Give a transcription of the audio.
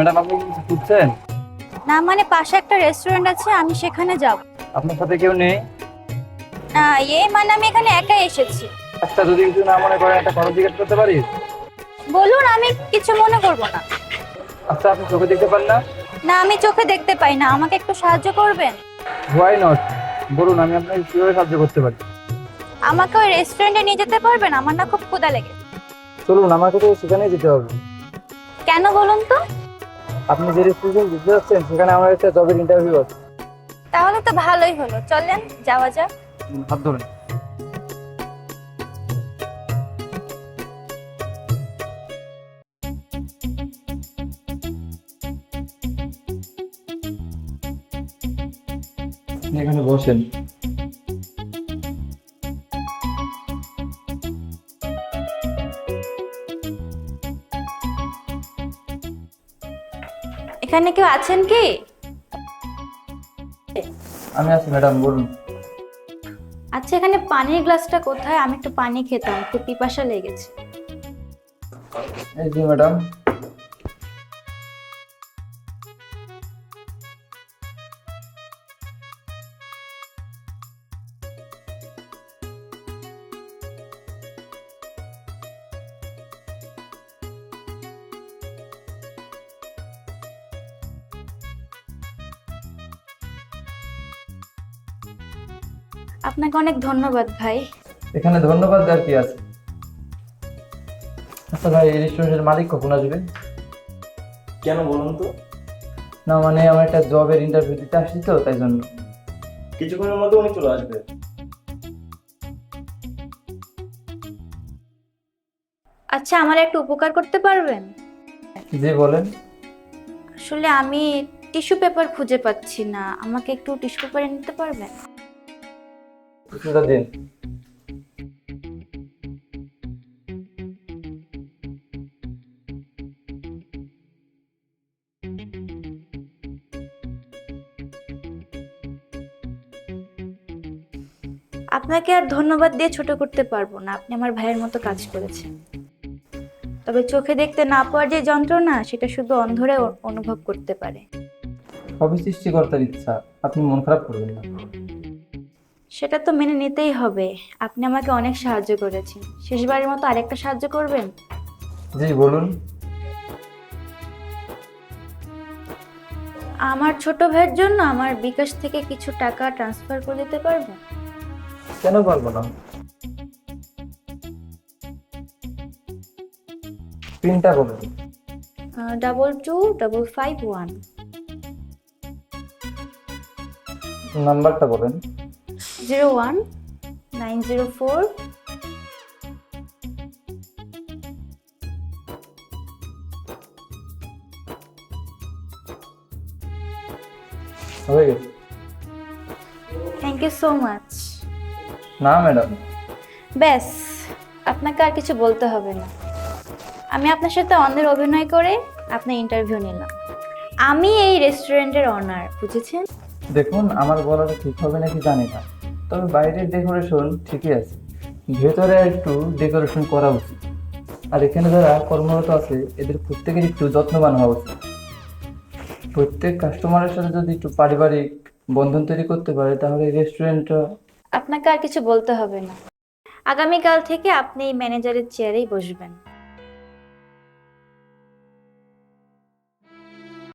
Madam, আপনি কি কিছু খুঁজছেন? না মানে পাশে একটা রেস্টুরেন্ট আছে, আমি সেখানে যাব। আপনার সাথে কেউ নেই? না মানে আমি এখানে একাই এসেছি। আচ্ছা, যদি কিছু না মনে করেন একটা কথা জিজ্ঞেস করতে পারি? বলুন, আমি কিছু মনে করব না। আচ্ছা, আপনি চোখে দেখতে পান না? না আমি চোখে দেখতে পাই না, আমাকে একটু সাহায্য করবেন? হোয়াই নট, বলুন আমি আপনাকে কিভাবে সাহায্য করতে পারি। আমাকে ওই রেস্টুরেন্টে নিয়ে যেতে পারবেন? আমার না খুব ক্ষুধা লেগেছে। চলুন, আমাকে তো সেখানেই যেতে হবে। কেন বলুন তো? আপনি যে রেস্টুরেন্ট যেতে যাচ্ছেন সেখানে আমার একটা জবের ইন্টারভিউ আছে। তাহলে তো ভালোই হলো, চলেন যাওয়া যাক। হাত ধরেন। আপনি এখানে বসেন। এখানে কেউ আছেন কি? আমি আছি ম্যাডাম, বলুন। আচ্ছা, এখানে পানির গ্লাসটা কোথায়? আমি একটু পানি খেতাম, খুব পিপাসা লেগেছে। এই জি ম্যাডাম। আপনাকে অনেক ধন্যবাদ ভাই। এখানে ধন্যবাদ দেওয়ার কি আছে? আচ্ছা ভাই, এই রেস্টুরেন্টের মালিক কখন আসবে? কেন বলুন তো? না মানে আমার একটা জবের ইন্টারভিউ দিতে আসছি তো, তাই জন্য। কিছুক্ষণের মধ্যে উনি চলে আসবে। আচ্ছা, আমার একটু উপকার করতে পারবেন? জি বলেন। আসলে আমি টিস্যু পেপার খুঁজে পাচ্ছি না, আমাকে একটু টিস্যু পেপার এনে দিতে পারবেন? কিছুটা দিন। আপনাকে আর ধন্যবাদ দিয়ে ছোট করতে পারবো না, আপনি আমার ভাইয়ের মতো কাজ করেছেন। তবে চোখে দেখতে না পাওয়ার যে যন্ত্রণা, সেটা শুধু অন্ধরে অনুভব করতে পারে। সবই সৃষ্টিকর্তার ইচ্ছা, আপনি মন খারাপ করবেন না। সেটা তো মেনে নিতেই হবে। আপনি আমাকে অনেক সাহায্য করেছেন, শেষবারের মতো আরেকটা সাহায্য করবেন? জি বলুন। আমার ছোট ভাইয়ের জন্য আমার বিকাশ থেকে কিছু টাকা ট্রান্সফার করে দিতে পারবেন? কেন পারবো না? পিনটা বলুন। 222551। নাম্বারটা বলেন। 01904। হয়ে গেছে। Thank you so much. না ম্যাডাম। ব্যাস, আপনাকে আর কিছু বলতে হবে না। আমি আপনার সাথে অন্ধের অভিনয় করে আপনার ইন্টারভিউ নিলাম। আমি এই রেস্টুরেন্টের অনার, বুঝেছেন? দেখুন, আমার বলাটা ঠিক হবে নাকি জানি না, তবে বাইরের ডেকোরেশন ঠিকই আছে, ভেতরে একটু ডেকোরেশন করা উচিত। আর এখানে যারা কর্মরত আছে এদের প্রত্যেকের একটু যত্নবান হওয়া উচিত। প্রত্যেক কাস্টমারের সাথে যদি একটু পারিবারিক বন্ধন তৈরি করতে পারে তাহলে এই রেস্টুরেন্টটা। আপনাকে আর কিছু বলতে হবে না। আগামীকাল থেকে আপনি এই ম্যানেজারের চেয়ারেই বসবেন।